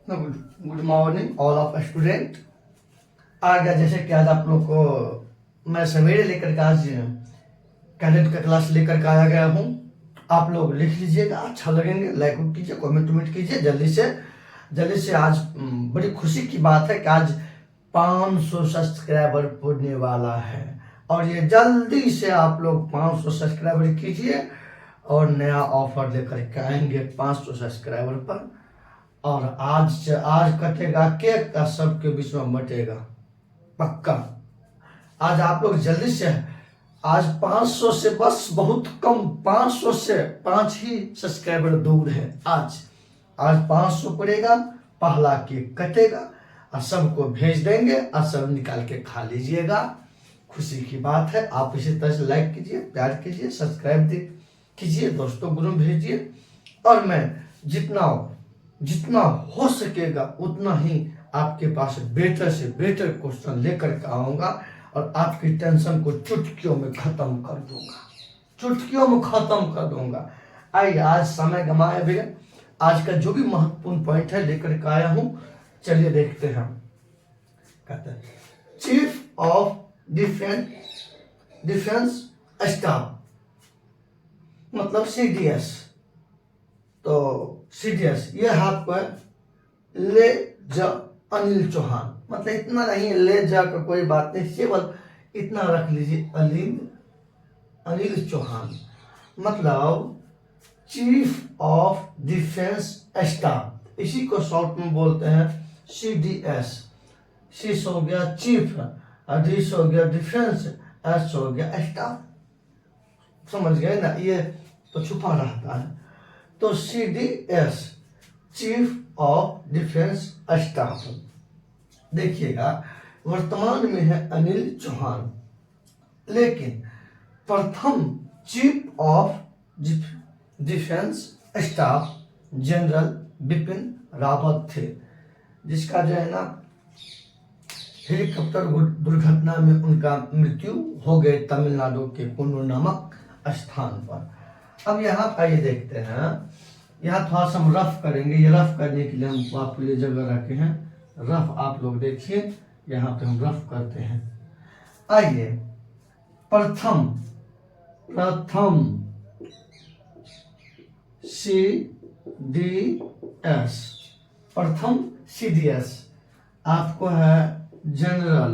Good morning all of student. आ गया जैसे कि आज आप लोग को मैं सवेरे लेकर के आज कैडेट का क्लास लेकर के आया गया हूँ। आप लोग लिख लीजिएगा, अच्छा लगेंगे, लाइक कीजिए, कमेंट कीजिए जल्दी से। आज बड़ी खुशी की बात है कि आज 500 सब्सक्राइबर पूरने वाला है और ये जल्दी से आप लोग 500 सब्सक्राइबर कीजिए और नया ऑफर लेकर के आएंगे 500 सब्सक्राइबर पर। और आज कटेगा केक का, सबके बीच में बटेगा पक्का। आज आप लोग जल्दी से, आज 500 से बस बहुत कम, 500 से 5 ही सब्सक्राइबर दूर है। आज 500 पड़ेगा, पहला केक कटेगा और सबको भेज देंगे और सब निकाल के खा लीजिएगा। खुशी की बात है। आप इसी तरह से लाइक कीजिए, प्यार कीजिए, सब्सक्राइब कीजिए, दोस्तों गुरु भेजिए। और मैं जितना हो सकेगा उतना ही आपके पास बेटर से बेटर क्वेश्चन लेकर के आऊंगा और आपकी टेंशन को चुटकियों में खत्म कर दूंगा। आइए, आज समय गंवाए बिना आज का जो भी महत्वपूर्ण पॉइंट है लेकर के आया हूं, चलिए देखते हैं। कहते हैं चीफ ऑफ डिफेंस स्टाफ, मतलब सीडीएस। तो सीडीएस ये आपको ले जा अनिल चौहान, मतलब इतना नहीं, ले जा का कोई बात नहीं, केवल इतना रख लीजिए, अनिल चौहान मतलब चीफ ऑफ डिफेंस स्टाफ। इसी को शॉर्ट में बोलते हैं सीडीएस। सी हो गया चीफ, डी हो गया डिफेंस, एस हो गया स्टाफ। समझ गए ना, ये तो छुपा रहता है। तो CDS chief of defence staff, देखिएगा वर्तमान में है अनिल चौहान, लेकिन प्रथम chief of defence staff general Bipin Rawat थे, जिसका जो है ना हेलीकॉप्टर दुर्घटना में उनका मृत्यु हो गई तमिलनाडु के कुन्नूर नामक स्थान पर। अब यहाँ पर ये देखते हैं, यहाँ थोड़ा सा हम रफ करेंगे। ये रफ करने के लिए हम आपके लिए जगह रखे हैं, रफ आप लोग देखिए, यहाँ पे हम रफ करते हैं। आइए, प्रथम सीडीएस, प्रथम सीडीएस आपको है जनरल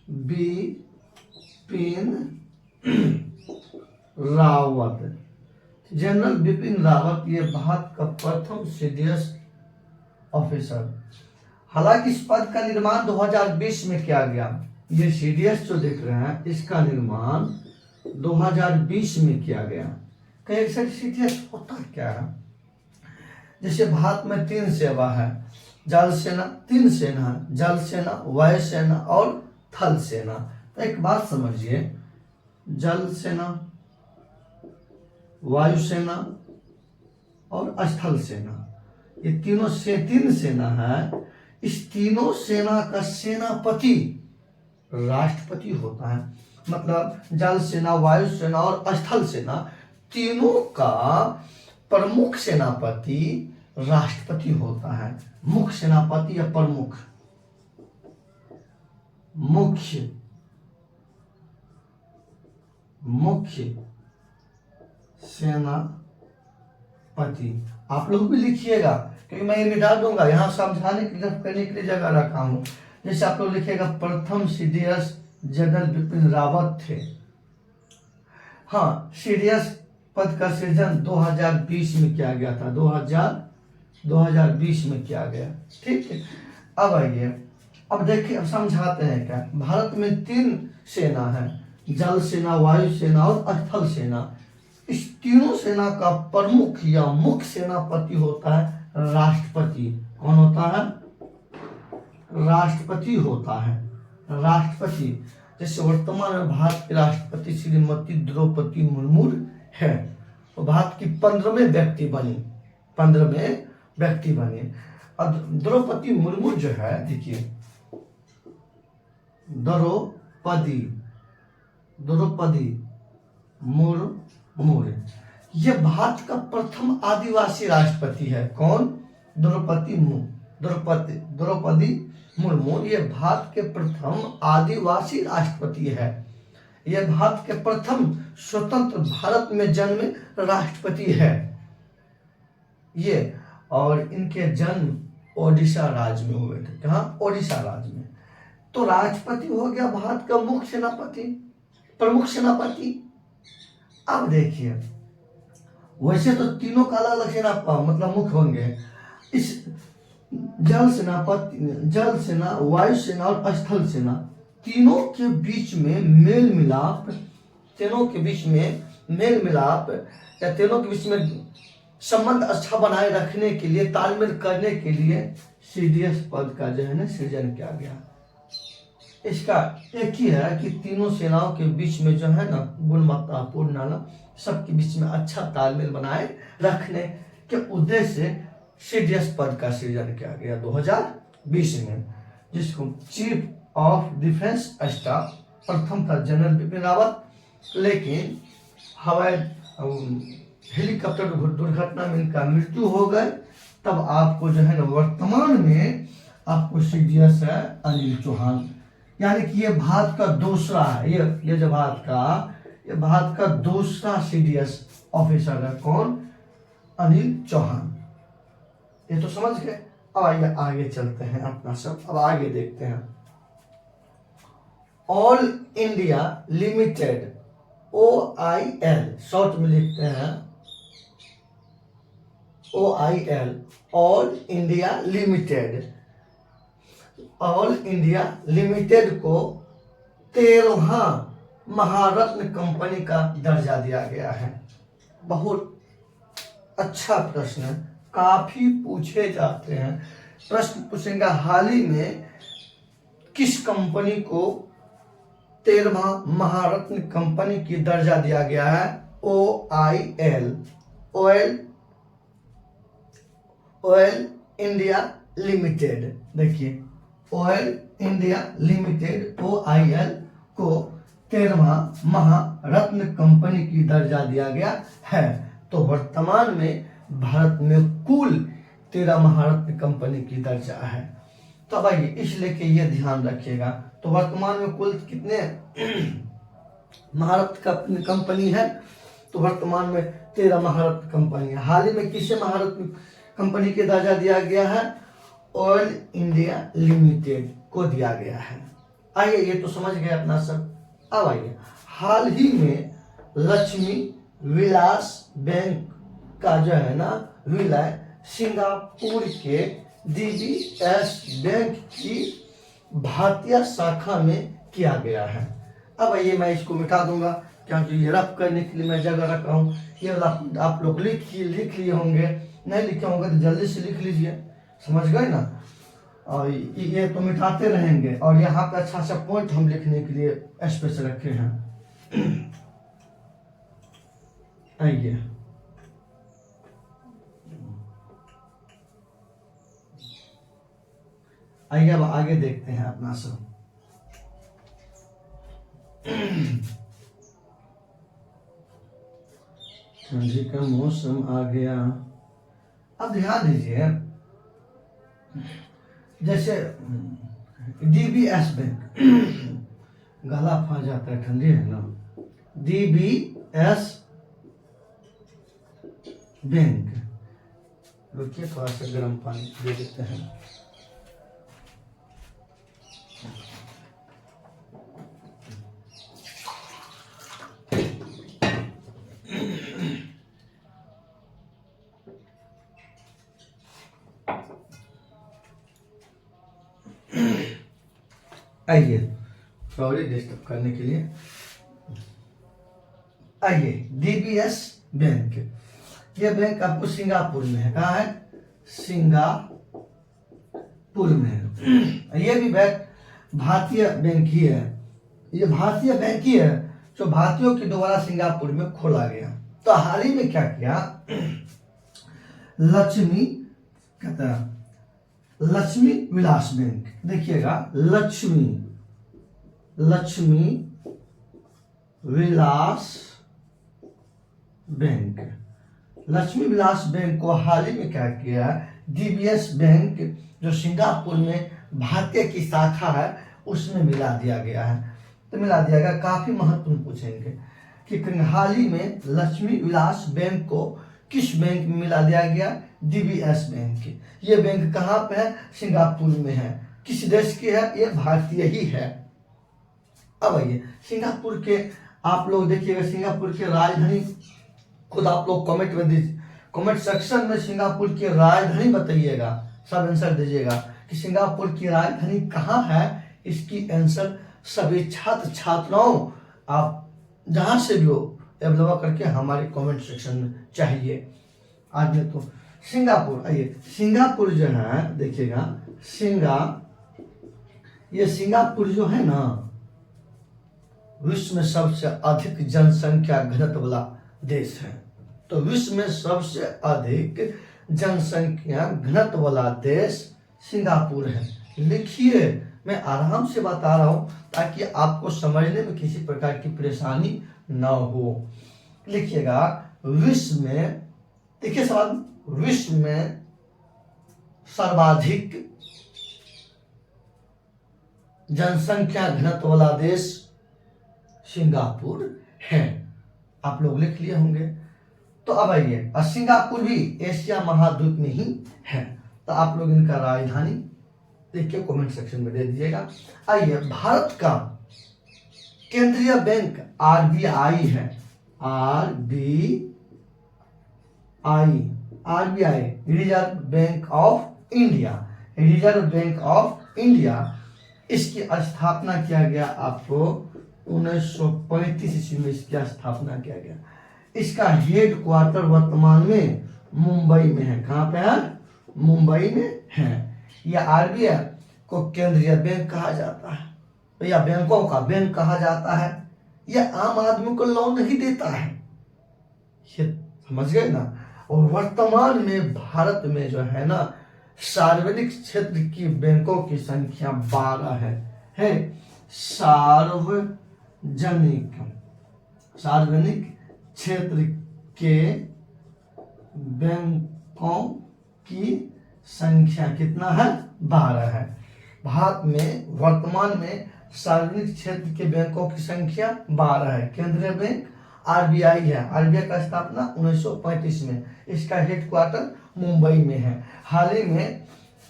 बिपिन रावत। जनरल बिपिन रावत ये भारत का प्रथम सीडीएस ऑफिसर। हालांकि इस पद का निर्माण 2020 में किया गया। ये सीडीएस जो देख रहे हैं, इसका निर्माण 2020 में किया गया। कई सारे सीडीएस होता क्या है, जैसे भारत में 3 सेवा है, जल सेना, 3 सेना है, जल सेना, वायु सेना और थल सेना। तो एक बात समझिए, जल सेना, वायु सेना और स्थल सेना, ये तीनों से 3 सेना है। इस तीनों सेना का सेनापति राष्ट्रपति होता है। मतलब जल सेना, वायु सेना और स्थल सेना तीनों का प्रमुख सेनापति राष्ट्रपति होता है। मुख्य सेनापति या प्रमुख, मुख्य सेनापति। आप लोग भी लिखिएगा, क्योंकि मैं ये मिटा दूंगा, यहाँ समझाने के लिए, करने के लिए जगह रखा हूं। जैसे आप लोग लिखिएगा प्रथम सीडीएस जनरल बिपिन रावत थे। हाँ, सीडीएस पद का सृजन 2020 में किया गया था, 2020 में किया गया। ठीक है, अब आइए, अब देखिए, अब समझाते हैं क्या। भारत में 3 सेना है, जल सेना, वायु सेना और स्थल सेना। इस तीनों सेना का प्रमुख या मुख्य सेनापति होता है राष्ट्रपति। कौन होता है? राष्ट्रपति होता है। राष्ट्रपति, जैसे वर्तमान में भारत के राष्ट्रपति श्रीमती द्रौपदी मुर्मू है, तो भारत की 15वें व्यक्ति बनी। अब द्रौपदी मुर्मू जो है, देखिए द्रौपदी मुर्मू, ये भारत का प्रथम आदिवासी राष्ट्रपति है। कौन? द्रौपदी मुर्मू ये भारत के प्रथम आदिवासी राष्ट्रपति है। ये भारत के प्रथम स्वतंत्र भारत में जन्मे राष्ट्रपति है ये। और इनके जन्म ओडिशा राज्य में हुए थे। कहाँ? ओडिशा राज्य में। तो राष्ट्रपति हो गया भारत का मुख्य सेनापति, प्रमुख सेनापति। अब देखिए, वैसे तो तीनों का अलग अलग सेना मतलब मुख्य होंगे। इस जल सेना, वायु सेना और स्थल सेना, तीनों के बीच में मेल मिलाप या तीनों के बीच में संबंध अच्छा बनाए रखने के लिए, तालमेल करने के लिए सीडीएस पद का जो है ना सृजन किया गया। इसका एक ही है कि तीनों सेनाओं के बीच में जो है ना गुणवत्तापूर्ण ना सबके बीच में अच्छा तालमेल बनाए रखने के उद्देश्य से सीडीएस पद का सृजन किया गया 2020 में, जिसको चीफ ऑफ डिफेंस स्टाफ प्रथम था जनरल बिपिन रावत। लेकिन हवाई हेलीकॉप्टर दुर्घटना में इनका मृत्यु हो गए। तब आपको जो है ना वर्तमान में आपको सीडीएस है अनिल चौहान, यानी कि ये भारत का दूसरा है। ये जो भारत का दूसरा सीडीएस ऑफिसर है। कौन? अनिल चौहान। ये तो समझ गए। अब आइए आगे चलते हैं अपना सब। अब आगे देखते हैं। All India limited, OIL short में लिखते हैं OIL, ऑल इंडिया लिमिटेड को 13वां महारत्न कंपनी का दर्जा दिया गया है। बहुत अच्छा प्रश्न है, काफी पूछे जाते हैं। प्रश्न पूछेंगे हाल ही में किस कंपनी को 13वां महारत्न कंपनी की दर्जा दिया गया है? OIL, oil India limited. देखिए, ऑयल इंडिया लिमिटेड OIL को 13वां महारत्न कंपनी की दर्जा दिया गया है। तो वर्तमान में भारत में कुल 13 महारत्न कंपनी की दर्जा है। तो भाई इसलिए कि ये ध्यान रखिएगा। तो वर्तमान में कुल कितने महारत्न कंपनी है? तो वर्तमान में 13 महारत्न कंपनी है। हाल ही में किसे महारत्न कंपनी के दर्जा दिया गया है? ऑयल इंडिया लिमिटेड को दिया गया है। आइए, ये तो समझ गए अपना सब। अब आइए, हाल ही में लक्ष्मी विलास बैंक का जो है ना विलय सिंगापुर के DBS बैंक की भारतीय शाखा में किया गया है। अब ये मैं इसको मिटा दूंगा क्योंकि ये रफ करने के लिए मैं जगह रखा हूँ। ये आप लोग लिख लिए होंगे, नहीं लिखे होंगे तो जल्दी से लिख लीजिए। समझ गए ना? और ये तो मिटाते रहेंगे। और यहाँ पे अच्छा सा पॉइंट हम लिखने के लिए स्पेशल रखे हैं। आइए, अब आगे देखते हैं अपना सब। ठंडी का मौसम आ गया। अब ध्यान दीजिए, जैसे DBS बैंक, गला फंस जाता है, ठंडी है ना। DBS बैंक, रुकिए थोड़ा सा गर्म पानी दे देते हैं। आइए, सॉरी डिस्टर्ब करने के लिए। आइए, DBS बैंक, ये बैंक आपको सिंगापुर में है। कहाँ है? सिंगापुर में है। ये भी बैंक भारतीय बैंक ही है। ये भारतीय बैंक ही है जो भारतीयों के द्वारा सिंगापुर में खोला गया। तो हाल ही में क्या किया, लक्ष्मी विलास बैंक, देखिएगा, लक्ष्मी विलास बैंक। लक्ष्मी विलास बैंक को हाल ही में क्या किया, डीबीएस बैंक जो सिंगापुर में भारतीय की शाखा है उसमें मिला दिया गया है। तो मिला दिया गया, काफी महत्वपूर्ण पूछेंगे कि हाल ही में लक्ष्मी विलास बैंक को किस बैंक में मिला दिया गया, डीबीएस बैंक। ये बैंक कहाँ पे है, सिंगापुर में है। किस देश की है, ये भारतीय ही है। अब आइए सिंगापुर के, आप लोग देखिएगा सिंगापुर की राजधानी, खुद आप लोग कमेंट में दीजिए, कमेंट सेक्शन में सिंगापुर की राजधानी बताइएगा, सब आंसर दीजिएगा कि सिंगापुर की राजधानी कहाँ है। इसकी आंसर सभी छात्र छात्राओं आप जहां से भी हो अवेलेबल करके हमारे कमेंट सेक्शन में चाहिए। आज में तो सिंगापुर, आइए सिंगापुर जो है देखिएगा, ये सिंगापुर जो है ना विश्व में सबसे अधिक जनसंख्या घनत्व वाला देश है। तो विश्व में सबसे अधिक जनसंख्या घनत्व वाला देश सिंगापुर है। लिखिए, मैं आराम से बता रहा हूं ताकि आपको समझने में किसी प्रकार की परेशानी न हो। लिखिएगा, विश्व में, देखिए सवाल, विश्व में सर्वाधिक जनसंख्या घनत्व वाला देश सिंगापुर है। आप लोग लिख लिए होंगे। तो अब आइए, सिंगापुर भी एशिया महाद्वीप में ही है। तो आप लोग इनका राजधानी लिख के कमेंट सेक्शन में दे दीजिएगा। आइए, भारत का केंद्रीय बैंक आरबीआई है। RBI, reserve bank of India, reserve bank of India. इसकी स्थापना किया गया आपको 1935 ईस्वी में इसकी स्थापना किया गया। इसका हेड क्वार्टर वर्तमान में मुंबई में है। कहाँ पे है, मुंबई में है। यह आरबीआई को केंद्रीय बैंक कहा जाता है या बैंकों का बैंक कहा जाता है। यह आम आदमी को लोन नहीं देता है, ये समझ गए ना। और वर्तमान में भारत में जो है ना सार्वजनिक क्षेत्र की बैंकों की संख्या 12 है। सार्वजनिक क्षेत्र के बैंकों की संख्या कितना है, 12 है। भारत में वर्तमान में सार्वजनिक क्षेत्र के बैंकों की संख्या 12 है। केंद्रीय बैंक आरबीआई है। आरबीआई का स्थापना 1935 में, इसका हेडक्वार्टर मुंबई में है। हाल ही में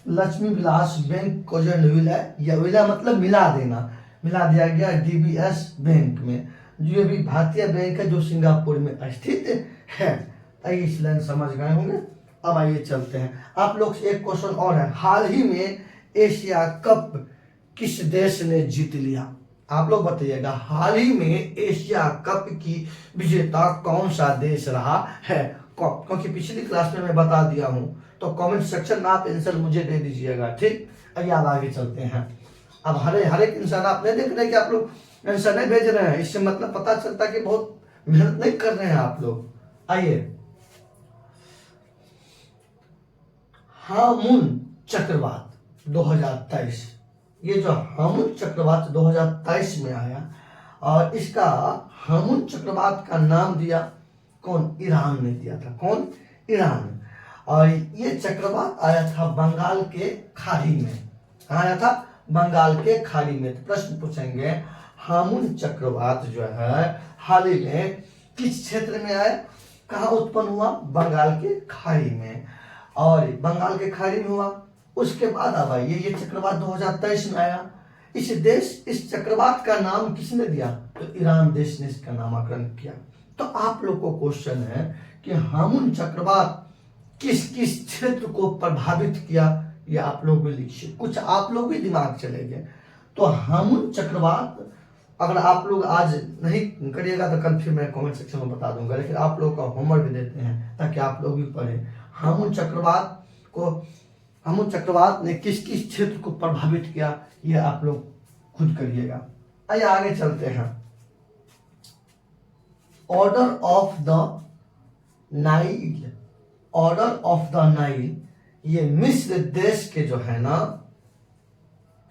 लक्ष्मी विलास बैंक को जो विलय मतलब मिला देना, मिला दिया गया डीबीएस बैंक में, जो भी भारतीय बैंक है जो सिंगापुर में स्थित है। इस लाइन समझ गए होंगे। अब आइए चलते हैं, आप लोग से एक क्वेश्चन और है। हाल ही में एशिया कप किस देश ने जीत लिया, आप लोग बताइएगा। हाल ही में एशिया कप की विजेता कौन सा देश रहा है, क्योंकि पिछली क्लास में मैं बता दिया हूं। तो कमेंट सेक्शन में आप आंसर मुझे दे दीजिएगा, ठीक। आइए अब आगे चलते हैं। अब हर एक इंसान आप नहीं देख रहे कि आप लोग आंसर नहीं भेज रहे हैं, इससे मतलब पता चलता कि बहुत मेहनत नहीं कर रहे हैं आप लोग। आइए, हामुन चक्रवात 2023, ये जो हामुन चक्रवात 2023 में आया, और इसका हामुन चक्रवात का नाम दिया कौन, ईरान ने दिया था। कौन, ईरान। और ये चक्रवात आया था बंगाल के खाड़ी में। कहाँ आया था, बंगाल के खाड़ी में। तो प्रश्न पूछेंगे, हामुन चक्रवात जो है हाल ही में किस क्षेत्र में आया, कहाँ उत्पन्न हुआ, बंगाल के खाड़ी में। और बंगाल के खाड़ी में हुआ, उसके बाद अब आइए ये चक्रवात 2023 में आया। इस चक्रवात का नाम किसने दिया, तो ईरान देश ने इसका नामकरण किया। तो आप लोग को क्वेश्चन है कि हामुन चक्रवात किस किस क्षेत्र को प्रभावित किया, ये आप लोग भी लिखिए, कुछ आप लोग भी दिमाग चलेंगे। तो हामुन चक्रवात अगर आप लोग आज नहीं करिएगा तो कल फिर मैं कमेंट सेक्शन में बता दूंगा, लेकिन आप लोग का होमवर्क भी देते हैं ताकि आप लोग भी पढ़ें। हामुन चक्रवात ने किस किस क्षेत्र को प्रभावित किया, ये आप लोग खुद करिएगा। आइए आगे चलते हैं। ऑर्डर ऑफ द नाइल, ये मिस्र देश के जो है ना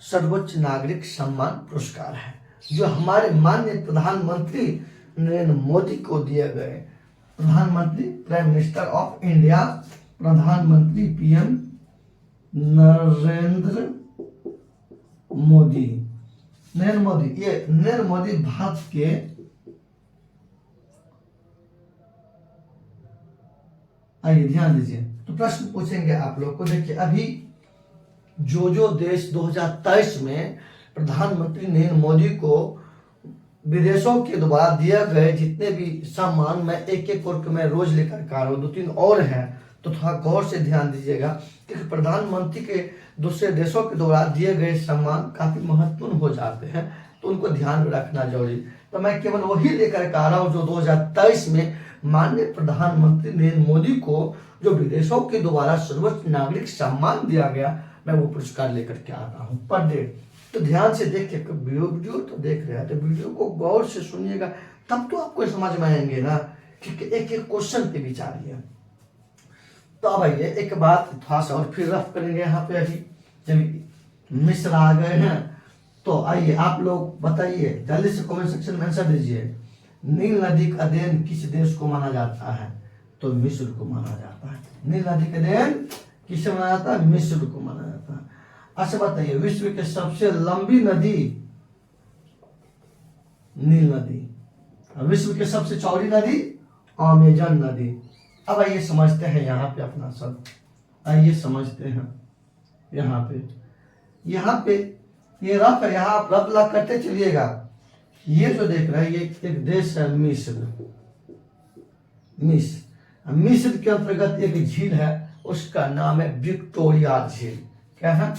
सर्वोच्च नागरिक सम्मान पुरस्कार है, जो हमारे माननीय प्रधानमंत्री नरेंद्र मोदी को दिए गए प्रधानमंत्री प्राइम मिनिस्टर ऑफ इंडिया, प्रधानमंत्री पीएम नरेंद्र मोदी। नरेंद्र मोदी, ये नरेंद्र मोदी भारत के आइए ध्यान दीजिए। तो प्रश्न पूछेंगे आप लोग को। देखिए अभी जो देश 2023 में प्रधानमंत्री नरेंद्र मोदी को विदेशों के द्वारा दिए गए जितने भी सम्मान, मैं एक एक करके मैं रोज लेकर के आ रहा हूँ, 2-3 और हैं, तो थोड़ा गौर से ध्यान दीजिएगा। क्योंकि प्रधानमंत्री के दूसरे देशों के द्वारा दिए गए सम्मान काफी महत्वपूर्ण हो जाते हैं, तो उनको ध्यान में रखना जरूरी। तो मैं केवल वही लेकर के आ रहा हूँ जो 2023 में माननीय प्रधानमंत्री नरेंद्र मोदी को जो विदेशों के द्वारा सर्वोच्च नागरिक सम्मान दिया गया, मैं वो पुरस्कार लेकर के आ रहा हूँ पर डे। तो ध्यान से देखिए, वीडियो तो देख रहे हैं तो वीडियो को गौर से सुनिएगा, तब तो आपको समझ में आएंगे ना। ठीक है, एक एक क्वेश्चन पे विचारिए। तो अब आइए एक बात थोड़ा सा और फिर रफ करेंगे यहाँ पे। अभी जब मिस्र आ गए हैं तो आइए आप लोग बताइए, जल्दी से कमेंट सेक्शन में आंसर दीजिए। नील नदी का देन किस देश को माना जाता है? तो मिस्र को माना जाता है। नील नदी का देन किसे माना जाता है? मिस्र को माना जाता है। अच्छा बताइए, विश्व की सबसे लंबी नदी? नील नदी। विश्व की सबसे चौड़ी नदी? अमेजन नदी। अब आइए समझते हैं यहाँ पे अपना सब, आइए समझते हैं यहाँ पे ये रफ है, यहाँ आप रफ ला करते चलिएगा। ये जो देख रहे हैं ये एक देश है मिस्र। मिस्र के अंतर्गत एक झील है, उसका नाम है विक्टोरिया झील। क्या है?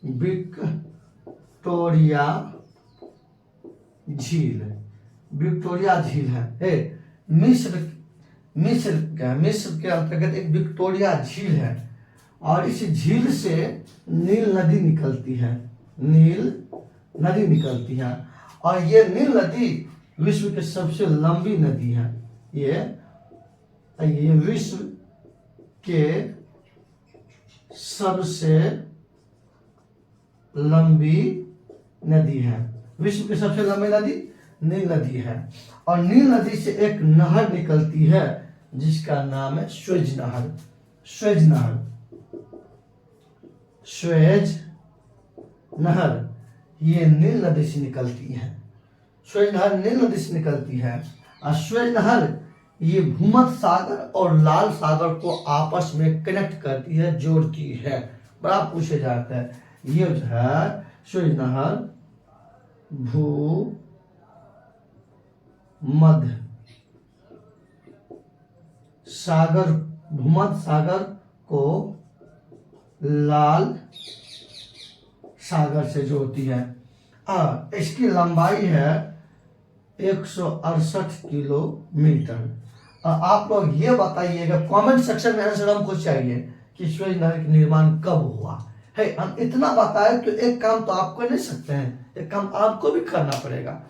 विक्टोरिया झील। विक्टोरिया झील है। मिस्र के अंतर्गत एक विक्टोरिया झील है और इस झील से नील नदी निकलती है। और ये नील नदी विश्व की सबसे लंबी नदी है। ये विश्व के सबसे लंबी नदी है। विश्व की सबसे लंबी नदी नील नदी है। और नील नदी से एक नहर निकलती है जिसका नाम है स्वेज नहर। ये नील नदी से निकलती है। स्वेज नहर नील नदी से निकलती है। और स्वेज नहर ये भूमध्य सागर और लाल सागर को आपस में कनेक्ट करती है, जोड़ती है। बड़ा पूछे जाता है, ये जो है स्वेज नहर भूमध्य सागर को लाल सागर से जोड़ती है। इसकी लंबाई है 168 किलोमीटर। आप लोग ये बताइएगा, कमेंट सेक्शन में आंसर हमको चाहिए कि स्वेज नहर का निर्माण कब हुआ है। हम इतना बताए तो एक काम तो आप कर नहीं सकते हैं, एक काम आपको भी करना पड़ेगा।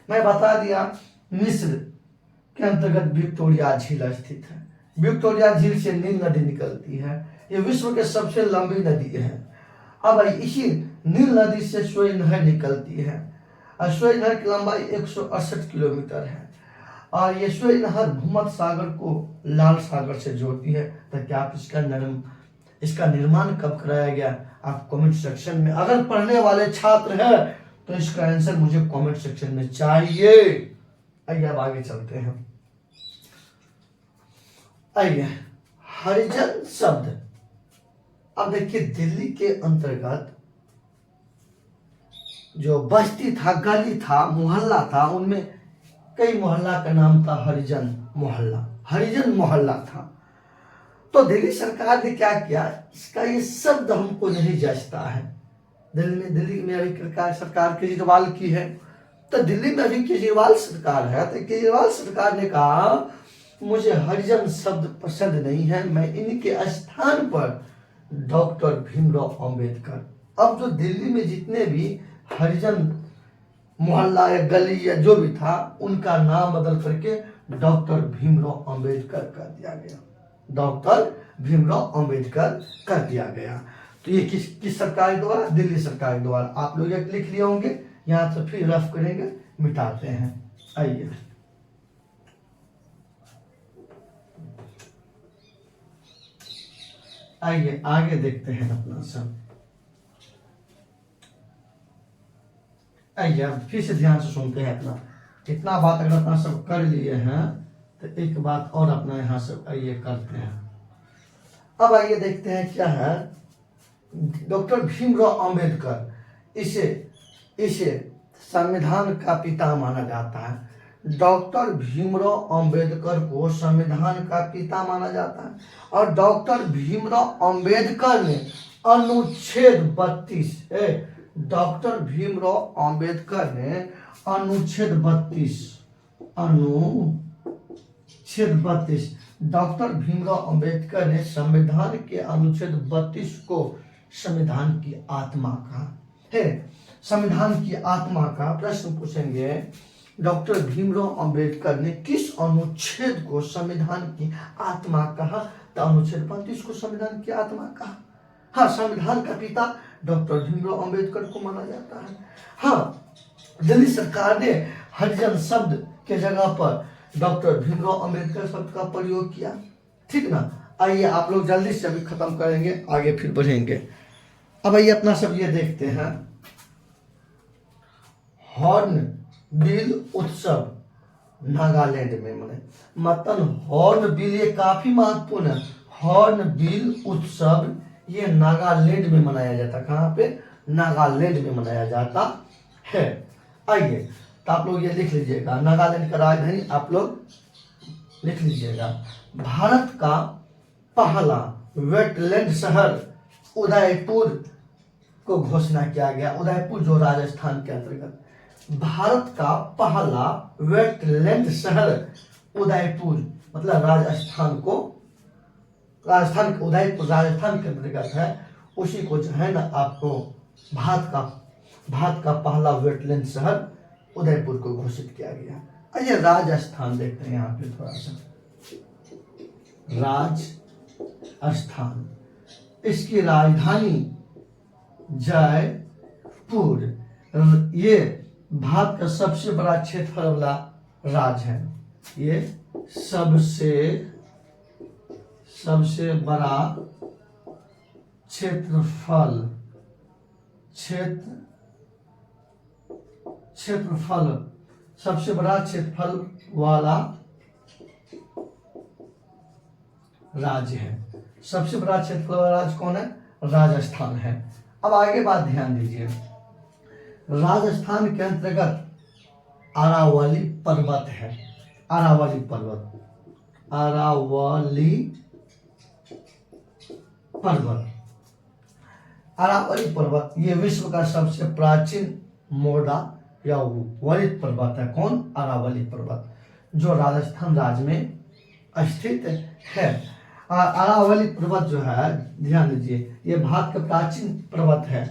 मैं बता दिया, मिस्र के अंतर्गत विक्टोरिया झील स्थित है। विक्टोरिया झील से नील नदी निकलती है। ये विश्व के सबसे लंबी नदी है। अब इसी नील नदी से स्वेज नहर निकलती है और स्वेज नहर की लंबाई 168 किलोमीटर है। और ये स्वेज नहर भूमध्य सागर को लाल सागर से जोड़ती है। ताकि आप इसका निर्माण कब कराया गया, आप कमेंट सेक्शन में, अगर पढ़ने वाले छात्र हैं तो इसका आंसर मुझे कमेंट सेक्शन में चाहिए। आइए अब आगे चलते हैं। आइए हरिजन शब्द। अब देखिए, दिल्ली के अंतर्गत जो बस्ती था, गली था, मोहल्ला था, उनमें कई मोहल्ला का नाम था हरिजन मोहल्ला था। तो दिल्ली सरकार ने क्या किया, इसका ये शब्द हमको नहीं जचता है। दिल्ली में अभी सरकार केजरीवाल की है, तो दिल्ली में अभी केजरीवाल सरकार है। तो केजरीवाल सरकार ने कहा मुझे हरिजन शब्द पसंद नहीं है, मैं इनके स्थान पर डॉक्टर भीमराव अंबेडकर। अब जो दिल्ली में जितने भी हरिजन मोहल्ला या गली या जो भी था, उनका नाम बदल करके डॉक्टर भीमराव अंबेडकर कर दिया गया। डॉक्टर भीमराव अंबेडकर कर दिया गया। तो ये किस सरकार द्वारा? दिल्ली सरकार द्वारा। आप लोग एक लिख लिए होंगे, यहाँ तो फिर रफ करेंगे, मिटाते हैं। आइए आइए आगे देखते हैं अपना सब। आइए अब फिर से ध्यान से सुनते हैं अपना। इतना बात अगर अपना सब कर लिए हैं तो एक बात और अपना यहाँ से आइए करते हैं। अब आइए देखते हैं क्या है। डॉक्टर भीमराव अंबेडकर, इसे संविधान का पिता माना जाता है। डॉक्टर भीमराव अंबेडकर को संविधान का पिता माना जाता है। और डॉक्टर भीमराव अंबेडकर ने अनुच्छेद 32 डॉक्टर भीमराव अंबेडकर ने अनुच्छेद 32 डॉक्टर भीमराव अंबेडकर ने संविधान के अनुच्छेद 32 को संविधान की आत्मा कहा है। संविधान की आत्मा का प्रश्न पूछेंगे, डॉक्टर भीमराव अंबेडकर ने किस अनुच्छेद को संविधान की आत्मा कहा? तो अनुच्छेद 32 को संविधान की आत्मा कहा। हाँ, संविधान का पिता डॉक्टर भीमराव अंबेडकर को माना जाता है। हाँ, दिल्ली सरकार ने हरिजन शब्द के जगह पर डॉक्टर भीमराव अंबेडकर शब्द का प्रयोग किया। ठीक ना। आइए आप लोग जल्दी से अभी खत्म करेंगे, आगे फिर बढ़ेंगे। अब आइए अपना सब ये देखते हैं। हॉर्नबिल उत्सव नागालैंड में मने, मतलब हॉर्नबिल ये काफी महत्वपूर्ण है। हॉर्नबिल उत्सव ये नागालैंड में मनाया जाता। कहाँ पे? नागालैंड में मनाया जाता है। आइए तो आप लोग ये लिख लीजिएगा, नागालैंड का राजधानी आप लोग लिख लीजिएगा। भारत का पहला वेटलैंड शहर उदयपुर को घोषणा किया गया। उदयपुर जो राजस्थान के अंतर्गत, भारत का पहला वेटलैंड शहर उदयपुर, मतलब राजस्थान उदयपुर राजस्थान के अंतर्गत है। उसी को जो है ना आपको भारत का पहला वेटलैंड शहर उदयपुर को घोषित किया गया। आइए राजस्थान देखते हैं यहाँ पे थोड़ा सा। राजस्थान, इसकी राजधानी जयपुर। ये भारत का सबसे बड़ा क्षेत्रफल वाला राज्य है। ये सबसे बड़ा क्षेत्रफल सबसे बड़ा क्षेत्रफल वाला राज्य है। सबसे बड़ा क्षेत्रफल वाला राज्य कौन है? राजस्थान है। अब आगे बात ध्यान दीजिए। राजस्थान के अंतर्गत अरावली पर्वत है। अरावली पर्वत ये विश्व का सबसे प्राचीन मोड़ा या वलित पर्वत है। कौन? अरावली पर्वत, जो राजस्थान राज्य में स्थित है। अरावली पर्वत जो है, ध्यान दीजिए, ये भारत का प्राचीन पर्वत है।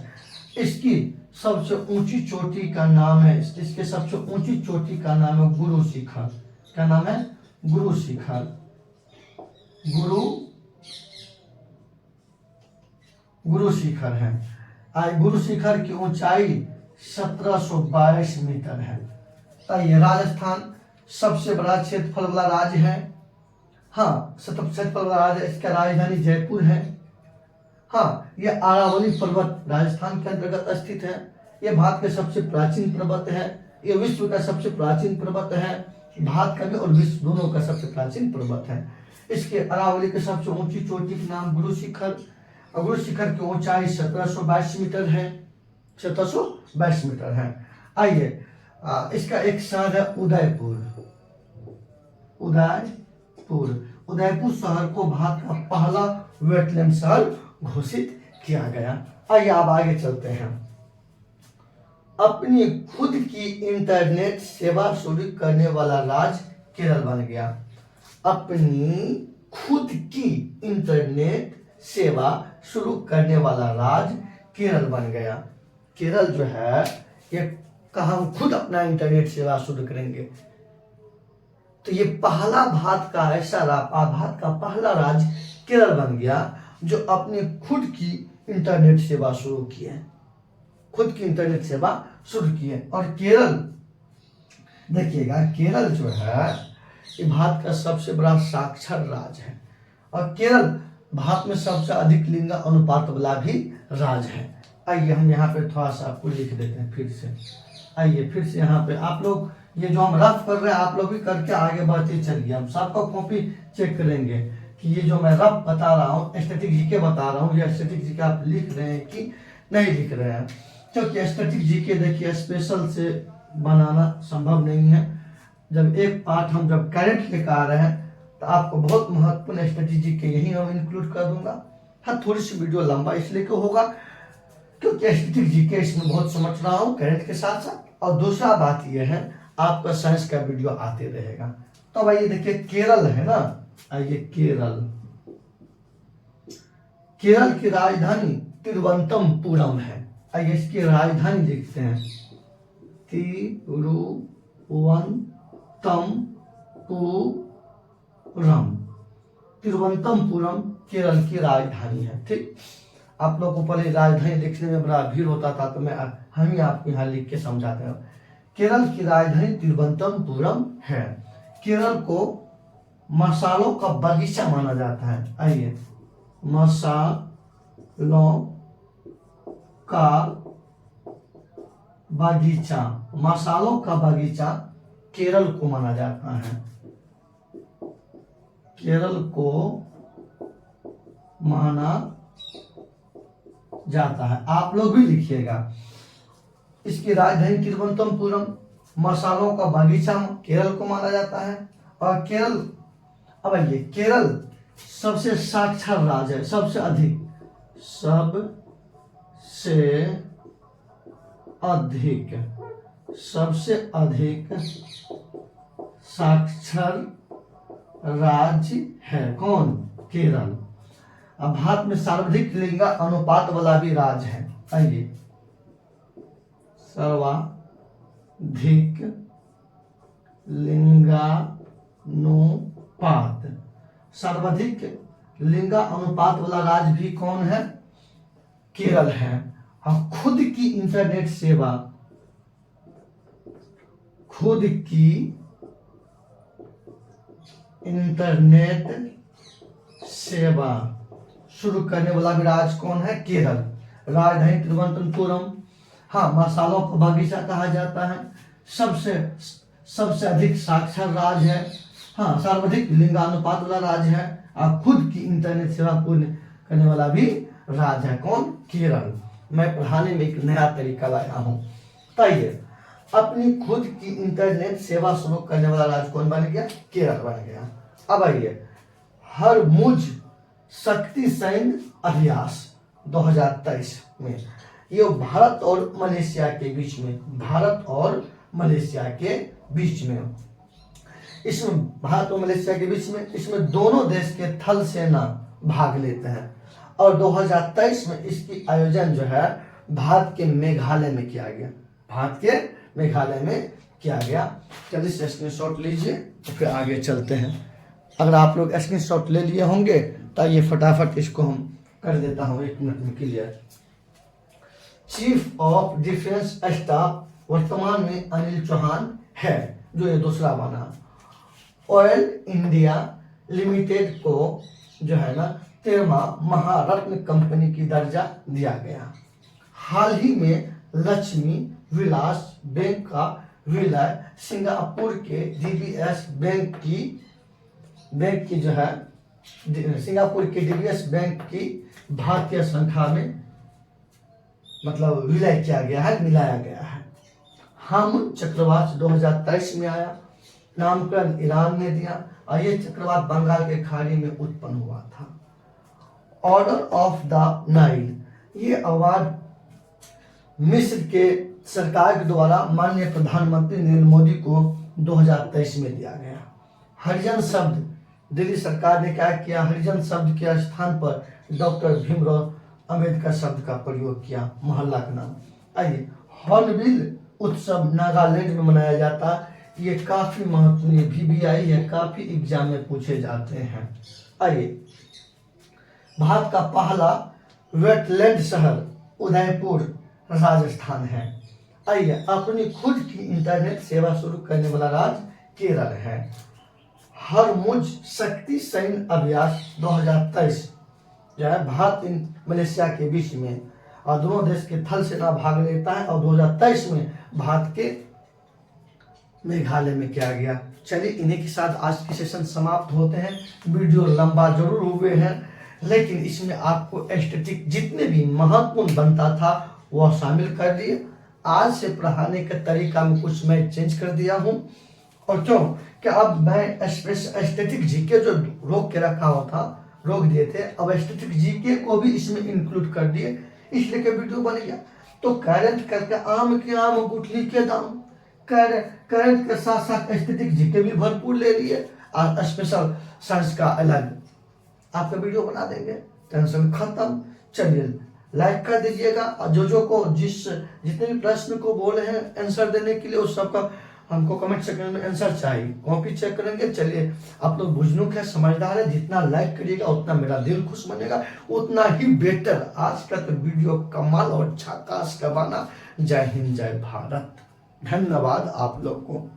इसकी सबसे ऊंची चोटी का नाम है, इसके सबसे ऊंची चोटी का नाम है गुरु शिखर। क्या नाम है? गुरु शिखर। गुरु शिखर है। गुरु शिखर की ऊंचाई 1722 मीटर है। ये राजस्थान सबसे बड़ा क्षेत्रफल वाला राज्य है। हाँ, क्षेत्रफल वाला राज्य, इसका राजधानी जयपुर है। हाँ, ये अरावली पर्वत राजस्थान के अंतर्गत स्थित है। ये भारत के सबसे प्राचीन पर्वत है। ये विश्व का सबसे प्राचीन पर्वत है। भारत का भी और विश्व दोनों का सबसे प्राचीन पर्वत है। इसके अरावली के सबसे ऊंची चोटी का नाम गुरु शिखर। गुरु शिखर की ऊंचाई 1722 मीटर है। 1722 मीटर है। आइए, इसका एक शहर है उदयपुर। उदयपुर शहर को भारत का पहला वेटलैंड शहर घोषित किया गया। आइए अब आगे चलते हैं। अपनी खुद की इंटरनेट सेवा शुरू करने वाला राज्य केरल बन गया। अपनी खुद की इंटरनेट सेवा शुरू करने वाला राज्य केरल बन गया। केरल जो है ये कहा हम खुद अपना इंटरनेट सेवा शुरू करेंगे। तो ये पहला भारत का पहला राज्य केरल बन गया जो अपने खुद की इंटरनेट सेवा शुरू किए। खुद की इंटरनेट सेवा शुरू किए। और केरल देखिएगा, केरल जो है ये भारत का सबसे बड़ा साक्षर राज्य है। और केरल भारत में सबसे अधिक लिंग अनुपात वाला भी राज्य है। आइए हम यहाँ पे थोड़ा सा आपको लिख देते हैं फिर से। आइए फिर से यहाँ पे आप लोग ये जो हम रफ कर रहे हैं आप लोग भी करके आगे बढ़ते चलिए। हम सबका कॉपी चेक करेंगे कि ये जो मैं रफ बता रहा हूँ स्टैटिक जीके बता रहा हूँ, ये स्टैटिक जीके आप लिख रहे हैं कि नहीं लिख रहे हैं। क्योंकि स्टैटिक जीके देखिए स्पेशल से बनाना संभव नहीं है। जब एक पार्ट हम जब करंट लेकर आ रहे हैं तो आपको बहुत महत्वपूर्ण स्टैटिक जीके यही हम इंक्लूड कर दूंगा। हाँ थोड़ी सी वीडियो लंबा इसलिए क्यों होगा क्योंकि स्टैटिक जीके इसमें बहुत समझ रहा हूँ करंट के साथ साथ। और दूसरा बात यह है आपका साइंस का वीडियो आते रहेगा। तो अब आइए देखिए केरल है ना, आइए केरल, केरल की राजधानी तिरुवनंतपुरम है। आइए इसकी राजधानी देखते हैं, तिरुवनंतपुरम। तिरुवनंतपुरम केरल की राजधानी है। ठीक, आप लोग को पहले राजधानी देखने में बड़ा भीड़ होता था तो हम ही आपको यहाँ लिख के समझाते हैं। केरल की राजधानी तिरुवनंतपुरम है। केरल को मसालों का बगीचा माना जाता है। आइए मसालों का बगीचा, मसालों का बगीचा केरल को माना जाता है। केरल को माना जाता है, आप लोग भी लिखिएगा। इसकी राजधानी तिरुवनंतपुरम, मसालों का बगीचा केरल को माना जाता है। और केरल, अब आइए केरल सबसे साक्षर राज्य है, सबसे अधिक साक्षर राज्य है। कौन? केरल। अब भारत में सर्वाधिक लिंग अनुपात वाला भी राज्य है। आइए सर्वाधिक लिंगानुपात, सर्वाधिक लिंगा अनुपात वाला राज्य भी कौन है? केरल है। और खुद की इंटरनेट सेवा शुरू करने वाला भी राज्य कौन है? केरल। राजधानी तिरुवनंतपुरम, हाँ मसालों को बगीचा कहा जाता है, सबसे अधिक साक्षर राज्य है, हाँ सर्वाधिक लिंगानुपात वाला राज्य है, और खुद की इंटरनेट सेवा पूर्ण करने वाला भी राज्य है। कौन? केरल। मैं पढ़ाने में एक नया तरीका लाया हूँ। बताइए अपनी खुद की इंटरनेट सेवा शुरू करने वाला राज्य कौन बन गया? केरल बन गया। अब आइए हरमुज शक्ति सैन्य अभ्यास 2023 में, ये भारत और मलेशिया के बीच में, भारत और मलेशिया के बीच में, इसमें भारत और मलेशिया के बीच में, इसमें दोनों देश के थल सेना भाग लेते हैं। और 2023 में इसकी आयोजन जो है भारत के मेघालय में किया गया, भारत के मेघालय में किया गया। चलिए स्क्रीनशॉट लीजिए तो फिर आगे चलते हैं। अगर आप लोग स्क्रीनशॉट ले लिए होंगे तो ये फटाफट इसको हम कर देता हूँ 1 मिनट में clear. Chief of defence staff वर्तमान में अनिल चौहान है, जो ये दूसरा बना। ऑयल इंडिया लिमिटेड को जो है ना 13वां महारत्न कंपनी की दर्जा दिया गया। हाल ही में लक्ष्मी विलास बैंक का विलय सिंगापुर के डीबीएस बैंक की जो है सिंगापुर के डीबीएस बैंक की भारतीय शाखा में मतलब विलय किया गया है, मिलाया गया है। हामुन चक्रवात 2023 में आया, नामकरण ईरान ने दिया, और ये चक्रवात बंगाल के खाड़ी में उत्पन्न हुआ था। ऑर्डर ऑफ द नाइल, ये अवार्ड मिस्र के सरकार के द्वारा माननीय प्रधानमंत्री नरेंद्र मोदी को 2023 में दिया गया। हरिजन शब्द, दिल्ली सरकार ने क्या किया? हरिजन शब्द के स्थान पर डॉक्टर भीमराव अंबेडकर शब्द का प्रयोग किया, मोहल्ला का नाम। आइए हॉर्नबिल उत्सव नागालैंड में मनाया जाता है, ये काफी महत्वपूर्ण VBI है, काफी एग्जाम में पूछे जाते हैं। आइए भारत का पहला वेटलैंड शहर उदयपुर राजस्थान है। आइए अपनी खुद की इंटरनेट सेवा शुरू करने वाला राज्य केरल है। हरमुज शक्ति सैन्य अभ्यास 2023 जो है भारत मलेशिया के बीच में, और दोनों देश के थल सेना भाग लेता है, और 2023 में भारत के मेघालय में किया गया। चलिए इन्हीं के साथ आज की सेशन समाप्त होते हैं। वीडियो लंबा जरूर हुए हैं, लेकिन इसमें आपको एस्थेटिक जितने भी महत्वपूर्ण बनता था वह शामिल कर दिए। आज से पढ़ाने के तरीका में कुछ मैं चेंज कर दिया हूँ, और क्यों कि अब मैं एस्थेटिक जीके जो रोक के रखा हुआ था, रोक दिए थे, अब एस्थेटिक जीके को भी इसमें इंक्लूड कर दिए, इसलिए के वीडियो बन गया। तो करंट करके आम के आम गुठली के दाम, करंट के साथ साथ एस्थेटिक जीके भी भरपूर ले लिए, और स्पेशल साइंस का अलग आपका वीडियो बना देंगे, टेंशन खत्म। चलिए लाइक कर दीजिएगा, और जो को जितने भी प्रश्न को बोले हैं आंसर देने के लिए, उस सबका हमको कमेंट सेक्शन में आंसर चाहिए, कॉपी चेक करेंगे। चलिए आप लोग बुझनुक है, समझदार है, जितना लाइक करिएगा उतना मेरा दिल खुश बनेगा, उतना ही बेटर। आज का तो वीडियो कमाल और झकास का बना। जय हिंद, जय भारत, धन्यवाद आप लोग को।